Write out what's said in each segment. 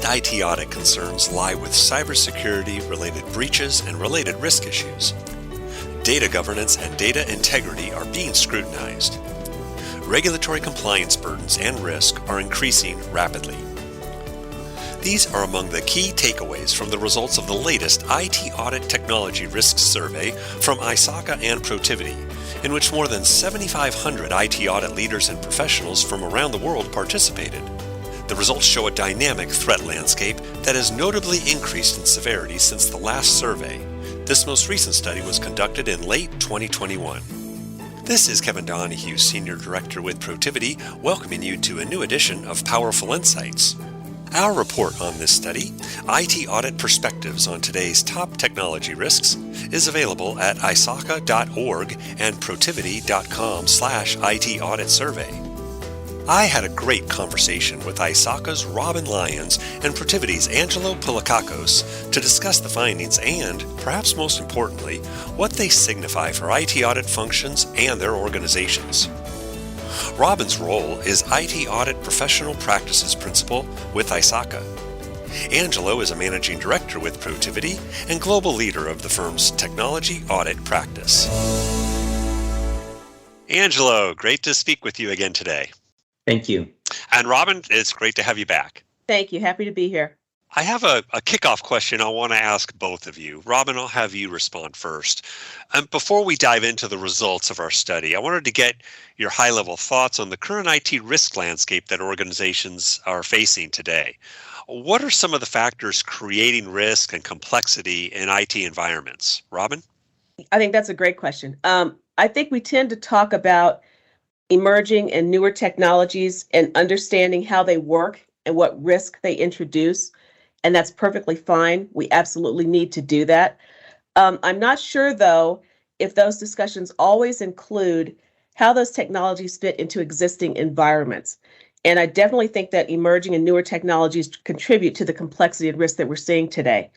IT audit concerns lie with cybersecurity-related breaches and related risk issues. Data governance and data integrity are being scrutinized. Regulatory compliance burdens and risk are increasing rapidly. These are among the key takeaways from the results of the latest IT Audit Technology Risks Survey from ISACA and Protiviti, in which more than 7,500 IT audit leaders and professionals from around the world participated. The results show a dynamic threat landscape that has notably increased in severity since the last survey. This most recent study was conducted in late 2021. This is Kevin Donahue, Senior Director with Protiviti, welcoming you to a new edition of Powerful Insights. Our report on this study, IT Audit Perspectives on Today's Top Technology Risks, is available at isaca.org and protiviti.com/IT Audit Survey. I had a great conversation with ISACA's Robin Lyons and Protiviti's Angelo Poulikakos to discuss the findings and, perhaps most importantly, what they signify for IT audit functions and their organizations. Robin's role is IT Audit Professional Practices Principal with ISACA. Angelo is a Managing Director with Protiviti and Global Leader of the firm's Technology Audit practice. Angelo, great to speak with you again today. Thank you. And Robin, it's great to have you back. Thank you. Happy to be here. I have a kickoff question I want to ask both of you. Robin, I'll have you respond first. Before we dive into the results of our study, I wanted to get your high-level thoughts on the current IT risk landscape that organizations are facing today. What are some of the factors creating risk and complexity in IT environments? Robin? I think that's a great question. I think we tend to talk about emerging and newer technologies and understanding how they work and what risk they introduce. And that's perfectly fine. We absolutely need to do that. I'm not sure, though, if those discussions always include how those technologies fit into existing environments. And I definitely think that emerging and newer technologies contribute to the complexity and risk that we're seeing today.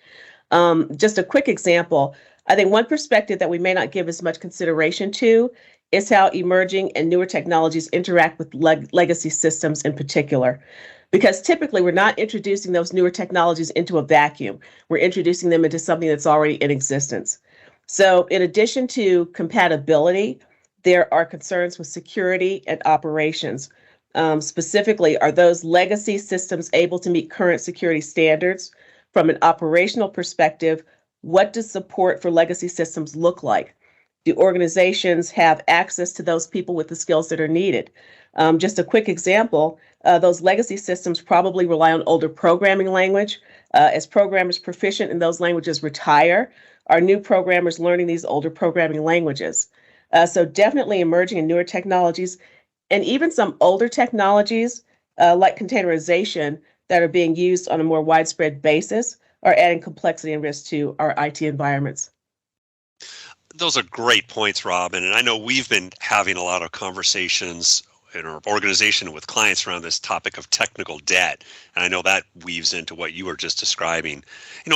Just a quick example, I think one perspective that we may not give as much consideration to is how emerging and newer technologies interact with legacy systems in particular. Because typically we're not introducing those newer technologies into a vacuum. We're introducing them into something that's already in existence. So in addition to compatibility, there are concerns with security and operations. Specifically, are those legacy systems able to meet current security standards? From an operational perspective, what does support for legacy systems look like? Do organizations have access to those people with the skills that are needed? Just a quick example, those legacy systems probably rely on older programming language. As programmers proficient in those languages retire, are new programmers learning these older programming languages? So definitely emerging and newer technologies, and even some older technologies like containerization that are being used on a more widespread basis are adding complexity and risk to our IT environments. Those are great points, Robin. And I know we've been having a lot of conversations in our organization with clients around this topic of technical debt. And I know that weaves into what you were just describing.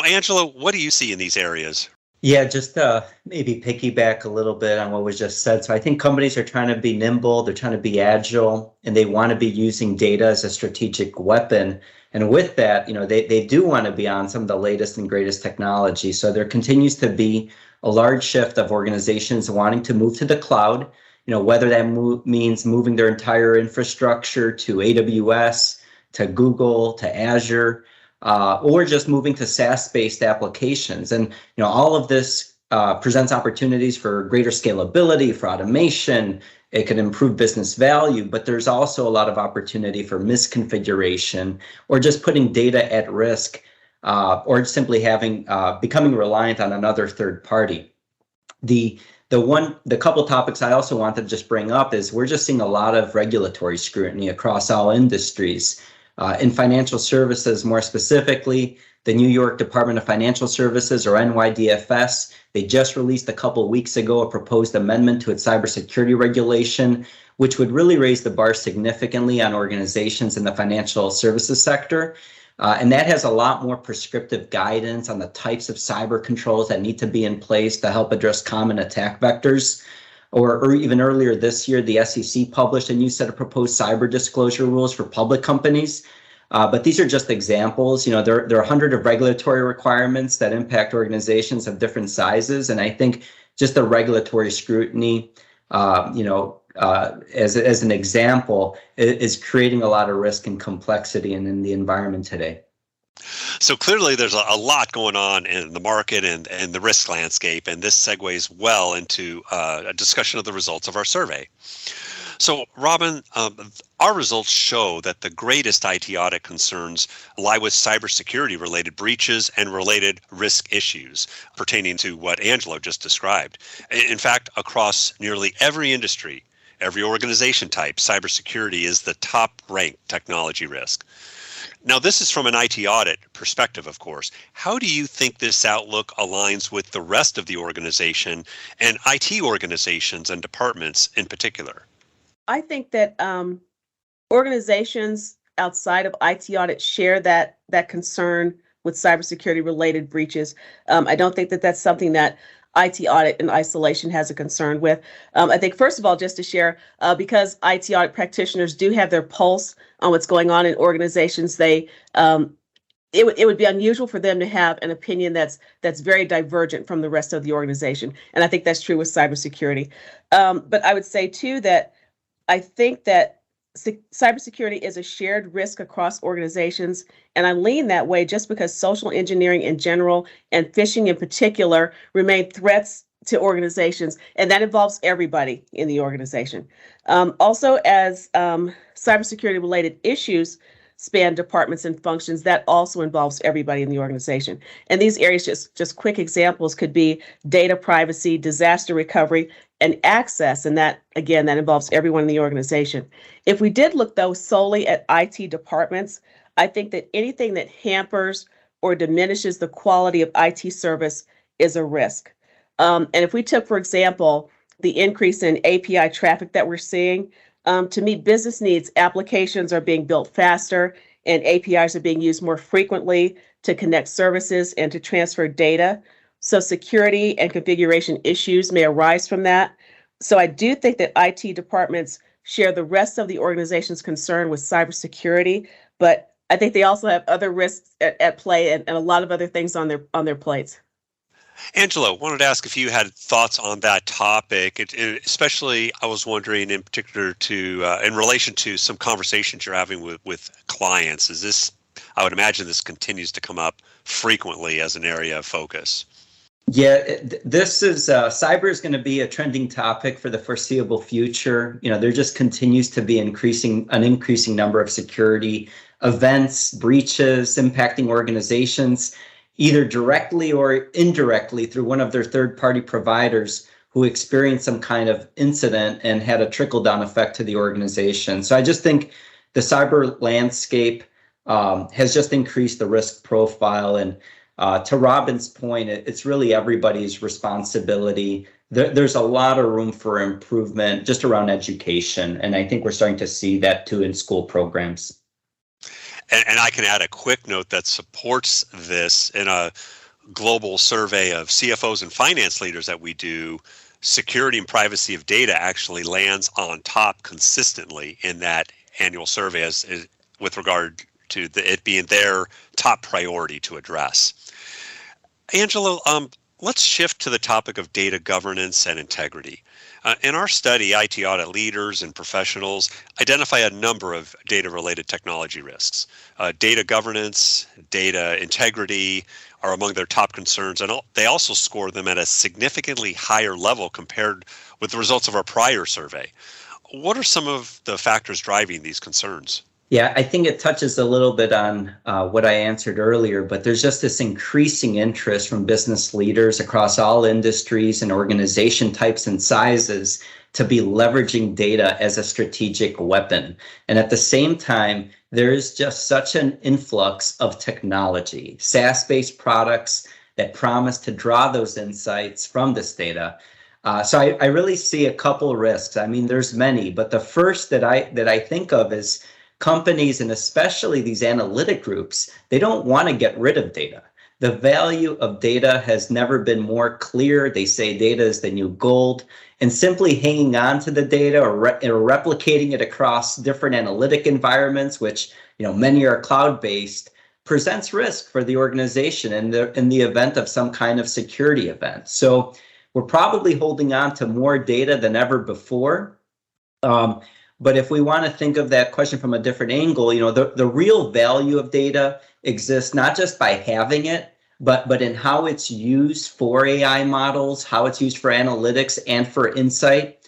Angelo, what do you see in these areas? Yeah, just maybe piggyback a little bit on what was just said. So I think companies are trying to be nimble, they're trying to be agile, and they want to be using data as a strategic weapon. And with that, they do want to be on some of the latest and greatest technology. So there continues to be a large shift of organizations wanting to move to the cloud, whether that means moving their entire infrastructure to AWS, to Google, to Azure, or just moving to SaaS-based applications. And all of this presents opportunities for greater scalability, for automation. It can improve business value, but there's also a lot of opportunity for misconfiguration or just putting data at risk, or simply becoming reliant on another third party. The couple topics I also want to just bring up is we're just seeing a lot of regulatory scrutiny across all industries. In financial services, more specifically, the New York Department of Financial Services, or NYDFS, they just released a couple weeks ago a proposed amendment to its cybersecurity regulation, which would really raise the bar significantly on organizations in the financial services sector. And that has a lot more prescriptive guidance on the types of cyber controls that need to be in place to help address common attack vectors. Or even earlier this year, the SEC published a new set of proposed cyber disclosure rules for public companies. But these are just examples. There are 100 of regulatory requirements that impact organizations of different sizes. And I think just the regulatory scrutiny, as an example, is creating a lot of risk and complexity in the environment today. So clearly there's a lot going on in the market and the risk landscape, and this segues well into a discussion of the results of our survey. So, Robin, our results show that the greatest IT audit concerns lie with cybersecurity-related breaches and related risk issues pertaining to what Angelo just described. In fact, across nearly every industry, every organization type, cybersecurity is the top-ranked technology risk. Now, this is from an IT audit perspective, of course. How do you think this outlook aligns with the rest of the organization and IT organizations and departments in particular? I think that organizations outside of IT audit share that concern with cybersecurity related breaches. I don't think that that's something that IT audit in isolation has a concern with. I think, first of all, just to share, because IT audit practitioners do have their pulse on what's going on in organizations, it would be unusual for them to have an opinion that's very divergent from the rest of the organization. And I think that's true with cybersecurity. But I would say, too, that I think that cybersecurity is a shared risk across organizations, and I lean that way just because social engineering in general and phishing in particular remain threats to organizations, and that involves everybody in the organization. Also, as cybersecurity-related issues span departments and functions, that also involves everybody in the organization. And these areas, just quick examples, could be data privacy, disaster recovery, and access, and that, again, that involves everyone in the organization. If we did look, though, solely at IT departments, I think that anything that hampers or diminishes the quality of IT service is a risk. And if we took, for example, the increase in API traffic that we're seeing, to meet business needs, applications are being built faster and APIs are being used more frequently to connect services and to transfer data. So security and configuration issues may arise from that. So I do think that IT departments share the rest of the organization's concern with cybersecurity, but I think they also have other risks at play and a lot of other things on their plates. Angelo, wanted to ask if you had thoughts on that topic, especially I was wondering in particular in relation to some conversations you're having with clients. I would imagine this continues to come up frequently as an area of focus. Yeah, this is cyber is going to be a trending topic for the foreseeable future. There just continues to be an increasing number of security events, breaches impacting organizations, either directly or indirectly through one of their third-party providers who experienced some kind of incident and had a trickle-down effect to the organization. So I just think the cyber landscape has just increased the risk profile. And to Robin's point, it's really everybody's responsibility. There's a lot of room for improvement just around education. And I think we're starting to see that too in school programs. And I can add a quick note that supports this. In a global survey of CFOs and finance leaders that we do, security and privacy of data actually lands on top consistently in that annual survey with regard to it being their top priority to address. Angelo, let's shift to the topic of data governance and integrity. In our study, IT audit leaders and professionals identify a number of data-related technology risks. Data governance, data integrity are among their top concerns, and they also score them at a significantly higher level compared with the results of our prior survey. What are some of the factors driving these concerns? Yeah, I think it touches a little bit on what I answered earlier, but there's just this increasing interest from business leaders across all industries and organization types and sizes to be leveraging data as a strategic weapon. And at the same time, there is just such an influx of technology, SaaS-based products that promise to draw those insights from this data. So I really see a couple risks. I mean, there's many, but the first that I think of is companies, and especially these analytic groups, they don't want to get rid of data. The value of data has never been more clear. They say data is the new gold, and simply hanging on to the data or replicating it across different analytic environments, which many are cloud-based, presents risk for the organization in the event of some kind of security event. So we're probably holding on to more data than ever before. But if we want to think of that question from a different angle, the real value of data exists not just by having it, but in how it's used for AI models, how it's used for analytics and for insight.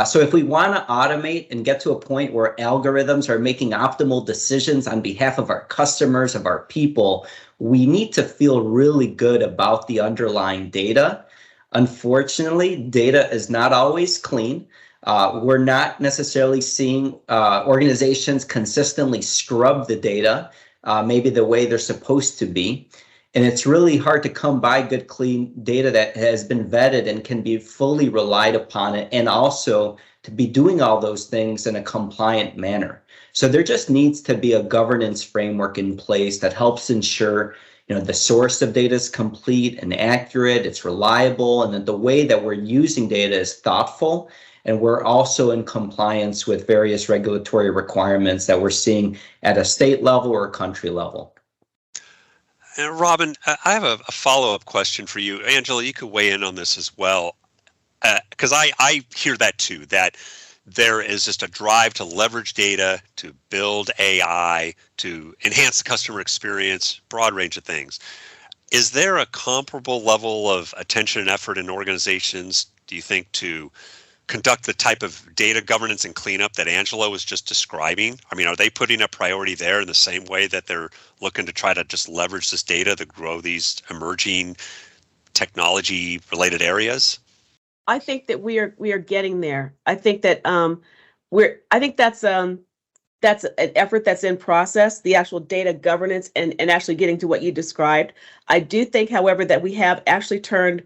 So if we want to automate and get to a point where algorithms are making optimal decisions on behalf of our customers, of our people, we need to feel really good about the underlying data. Unfortunately, data is not always clean. We're not necessarily seeing organizations consistently scrub the data, maybe the way they're supposed to be. And it's really hard to come by good, clean data that has been vetted and can be fully relied upon it, and also to be doing all those things in a compliant manner. So there just needs to be a governance framework in place that helps ensure the source of data is complete and accurate, it's reliable, and that the way that we're using data is thoughtful. And we're also in compliance with various regulatory requirements that we're seeing at a state level or a country level. And Robin, I have a follow-up question for you. Angela, you could weigh in on this as well, because I hear that too, that there is just a drive to leverage data, to build AI, to enhance the customer experience, broad range of things. Is there a comparable level of attention and effort in organizations, do you think, to conduct the type of data governance and cleanup that Angelo was just describing? I mean, are they putting a priority there in the same way that they're looking to try to just leverage this data to grow these emerging technology-related areas? I think that we are getting there. I think that that's an effort that's in process, the actual data governance and actually getting to what you described. I do think, however, that we have actually turned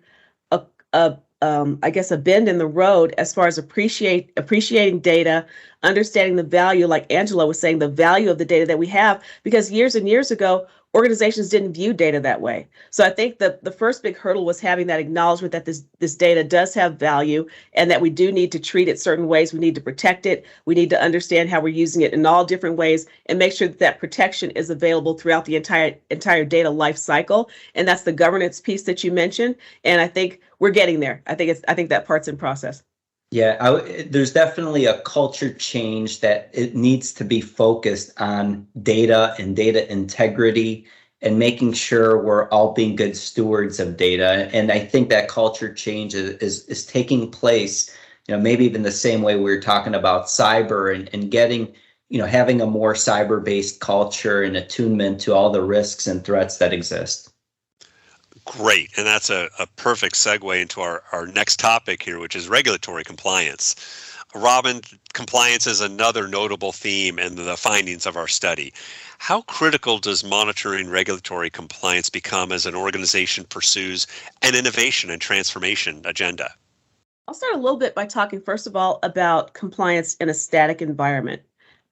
a bend in the road as far as appreciating data, understanding the value, like Angelo was saying, the value of the data that we have, because years and years ago, organizations didn't view data that way. So I think the first big hurdle was having that acknowledgement that this data does have value and that we do need to treat it certain ways. We need to protect it. We need to understand how we're using it in all different ways and make sure that protection is available throughout the entire data life cycle. And that's the governance piece that you mentioned. And I think we're getting there. I think that part's in process. Yeah, there's definitely a culture change that it needs to be focused on data and data integrity and making sure we're all being good stewards of data. And I think that culture change is taking place, maybe even the same way we were talking about cyber and getting, having a more cyber-based culture and attunement to all the risks and threats that exist. Great. And that's a perfect segue into our next topic here, which is regulatory compliance. Robin, compliance is another notable theme in the findings of our study. How critical does monitoring regulatory compliance become as an organization pursues an innovation and transformation agenda? I'll start a little bit by talking, first of all, about compliance in a static environment.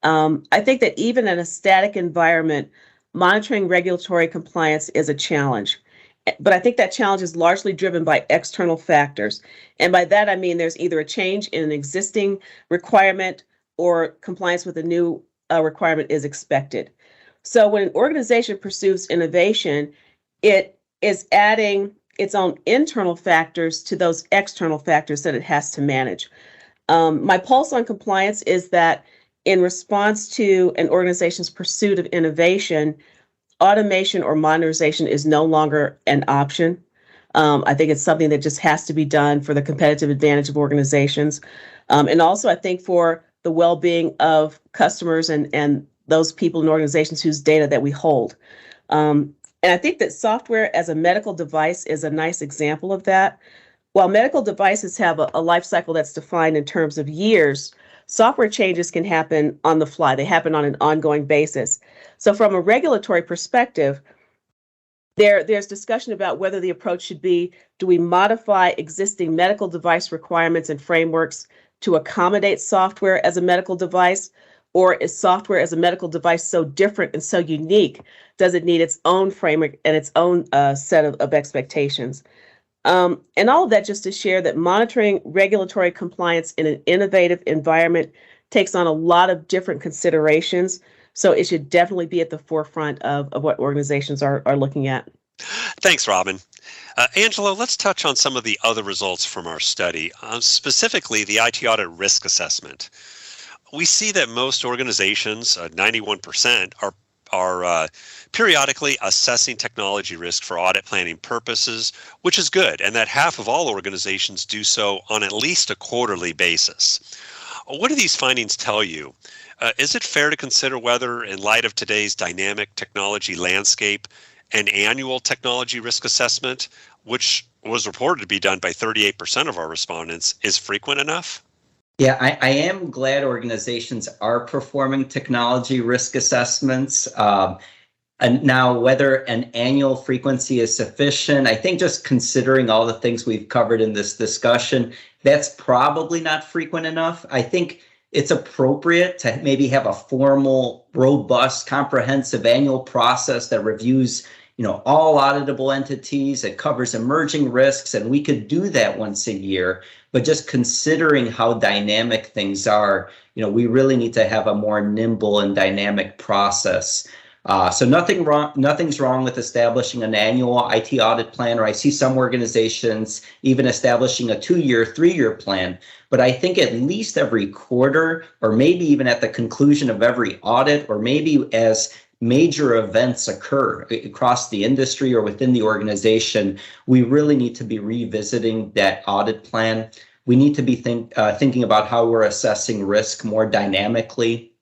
I think that even in a static environment, monitoring regulatory compliance is a challenge. But I think that challenge is largely driven by external factors. And by that, I mean there's either a change in an existing requirement or compliance with a new requirement is expected. So when an organization pursues innovation, it is adding its own internal factors to those external factors that it has to manage. My pulse on compliance is that in response to an organization's pursuit of innovation, automation or modernization is no longer an option. I think it's something that just has to be done for the competitive advantage of organizations. And also, I think for the well-being of customers and those people and organizations whose data that we hold. And I think that software as a medical device is a nice example of that. While medical devices have a life cycle that's defined in terms of years, software changes can happen on the fly. They happen on an ongoing basis. So from a regulatory perspective, there's discussion about whether the approach should be, do we modify existing medical device requirements and frameworks to accommodate software as a medical device? Or is software as a medical device so different and so unique? Does it need its own framework and its own set of expectations? And all of that just to share that monitoring regulatory compliance in an innovative environment takes on a lot of different considerations. So it should definitely be at the forefront of what organizations are looking at. Thanks, Robin. Angelo, let's touch on some of the other results from our study, specifically the IT audit risk assessment. We see that most organizations, 91%, are periodically assessing technology risk for audit planning purposes, which is good, and that half of all organizations do so on at least a quarterly basis. What do these findings tell you? Is it fair to consider whether, in light of today's dynamic technology landscape, an annual technology risk assessment, which was reported to be done by 38% of our respondents, is frequent enough? Yeah, I am glad organizations are performing technology risk assessments. And now, whether an annual frequency is sufficient, I think just considering all the things we've covered in this discussion, that's probably not frequent enough. I think it's appropriate to maybe have a formal, robust, comprehensive annual process that reviews, all auditable entities. It covers emerging risks, and we could do that once a year. But just considering how dynamic things are, we really need to have a more nimble and dynamic process. So nothing's wrong with establishing an annual IT audit plan, or I see some organizations even establishing a 2-year, 3-year plan. But I think at least every quarter, or maybe even at the conclusion of every audit, or maybe as major events occur across the industry or within the organization, we really need to be revisiting that audit plan. We need to be thinking about how we're assessing risk more dynamically.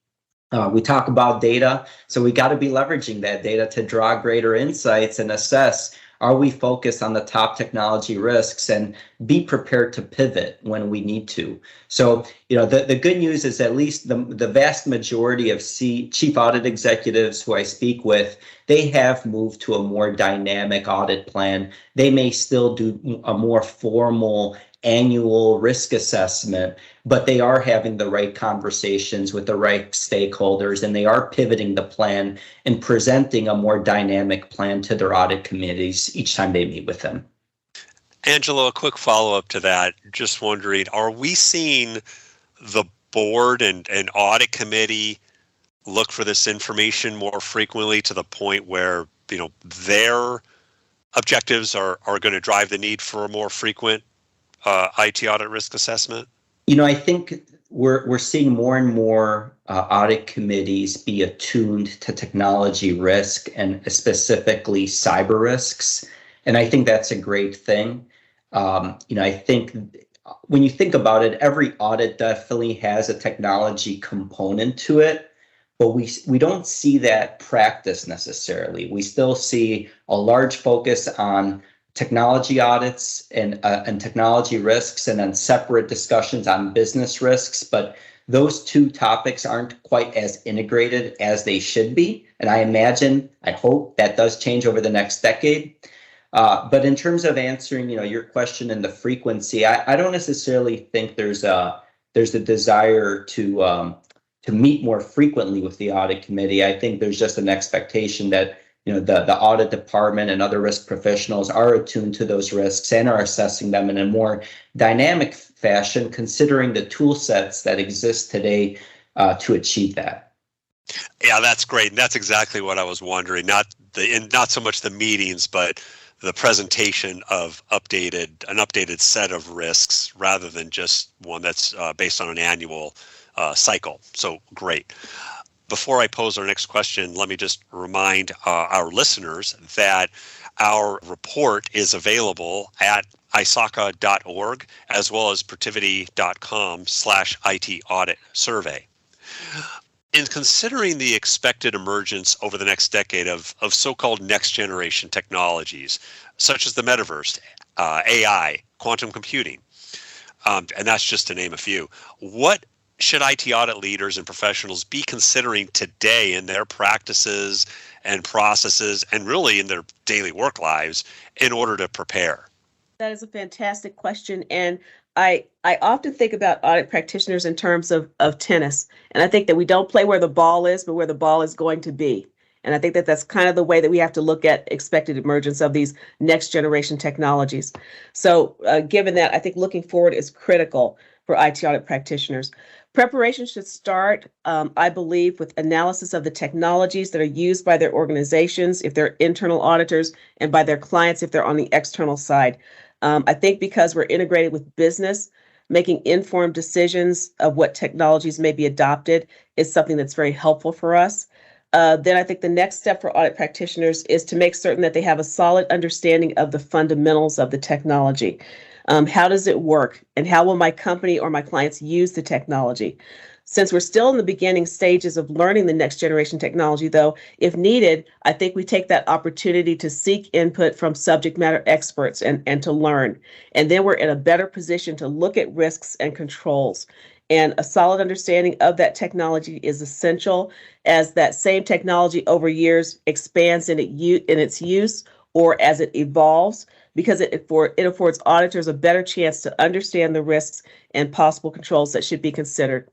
We talk about data, so we got to be leveraging that data to draw greater insights and assess, are we focused on the top technology risks, and be prepared to pivot when we need to. So, the good news is at least the vast majority of chief audit executives who I speak with, they have moved to a more dynamic audit plan. They may still do a more formal annual risk assessment, but they are having the right conversations with the right stakeholders, and they are pivoting the plan and presenting a more dynamic plan to their audit committees each time they meet with them. Angelo, a quick follow-up to that. Just wondering, are we seeing the board and audit committee look for this information more frequently to the point where, their objectives are going to drive the need for a more frequent IT audit risk assessment? I think we're seeing more and more audit committees be attuned to technology risk, and specifically cyber risks. And I think that's a great thing. I think when you think about it, every audit definitely has a technology component to it, but we don't see that practice necessarily. We still see a large focus on technology audits and technology risks, and then separate discussions on business risks. But those two topics aren't quite as integrated as they should be. And I hope that does change over the next decade. But in terms of answering, your question and the frequency, I don't necessarily think there's a desire to meet more frequently with the audit committee. I think there's just an expectation that the audit department and other risk professionals are attuned to those risks and are assessing them in a more dynamic fashion, considering the tool sets that exist today to achieve that. Yeah, that's great. And that's exactly what I was wondering. Not so much the meetings, but the presentation of an updated set of risks rather than just one that's based on an annual cycle. So great. Before I pose our next question, let me just remind our listeners that our report is available at ISACA.org as well as Protiviti.com/IT audit survey. In considering the expected emergence over the next decade of so-called next generation technologies, such as the metaverse, AI, quantum computing, and that's just to name a few, what should IT audit leaders and professionals be considering today in their practices and processes, and really in their daily work lives, in order to prepare? That is a fantastic question. And I often think about audit practitioners in terms of tennis. And I think that we don't play where the ball is, but where the ball is going to be. And I think that that's kind of the way that we have to look at expected emergence of these next generation technologies. So given that, I think looking forward is critical for IT audit practitioners. Preparation should start, I believe, with analysis of the technologies that are used by their organizations, if they're internal auditors, and by their clients, if they're on the external side. I think because we're integrated with business, making informed decisions of what technologies may be adopted is something that's very helpful for us. Then I think the next step for audit practitioners is to make certain that they have a solid understanding of the fundamentals of the technology. How does it work? And how will my company or my clients use the technology? Since we're still in the beginning stages of learning the next generation technology, though, if needed, I think we take that opportunity to seek input from subject matter experts and to learn. And then we're in a better position to look at risks and controls. And a solid understanding of that technology is essential, as that same technology over years expands in its use or as it evolves, because it affords auditors a better chance to understand the risks and possible controls that should be considered.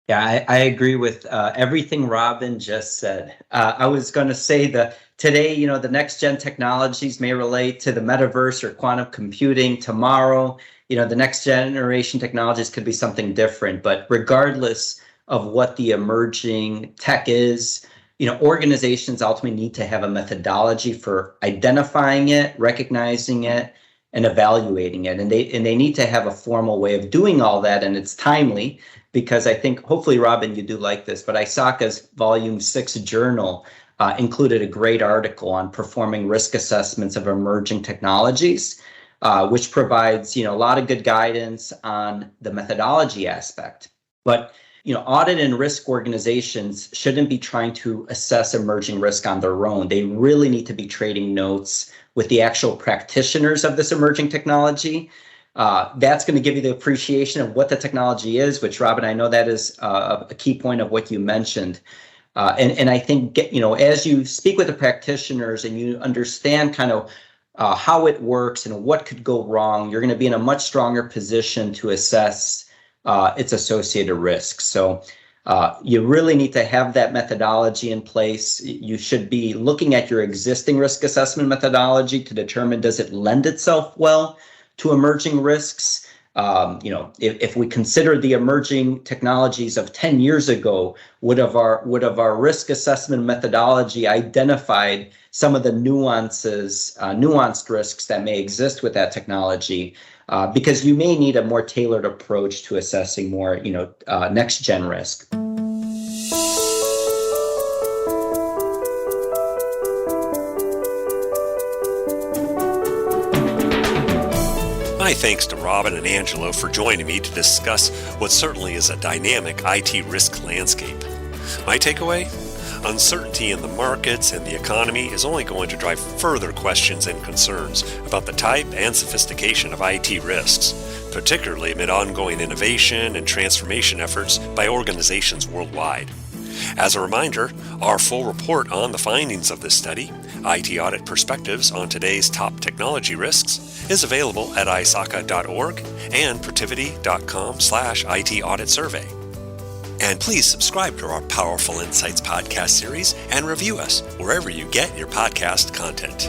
Yeah, I agree with everything Robin just said. I was going to say that today, the next gen technologies may relate to the metaverse or quantum computing. Tomorrow, the next generation technologies could be something different. But regardless of what the emerging tech is, organizations ultimately need to have a methodology for identifying it, recognizing it, and evaluating it. And they need to have a formal way of doing all that. And it's timely, because I think, hopefully, Robin, you do like this, but ISACA's Volume 6 journal included a great article on performing risk assessments of emerging technologies, which provides, a lot of good guidance on the methodology aspect. But, audit and risk organizations shouldn't be trying to assess emerging risk on their own. They really need to be trading notes with the actual practitioners of this emerging technology. That's going to give you the appreciation of what the technology is, which, Robin, I know that is a key point of what you mentioned. And I think, as you speak with the practitioners and you understand kind of how it works and what could go wrong, you're going to be in a much stronger position to assess its associated risks. So you really need to have that methodology in place. You should be looking at your existing risk assessment methodology to determine, does it lend itself well to emerging risks? If we consider the emerging technologies of 10 years ago, would have our risk assessment methodology identified some of the nuanced risks that may exist with that technology? Because you may need a more tailored approach to assessing more, next gen risk. My thanks to Robin and Angelo for joining me to discuss what certainly is a dynamic IT risk landscape. My takeaway? Uncertainty in the markets and the economy is only going to drive further questions and concerns about the type and sophistication of IT risks, particularly amid ongoing innovation and transformation efforts by organizations worldwide. As a reminder, our full report on the findings of this study, IT Audit Perspectives on Today's Top Technology Risks, is available at isaca.org and protiviti.com/IT Audit Survey. And please subscribe to our Powerful Insights podcast series and review us wherever you get your podcast content.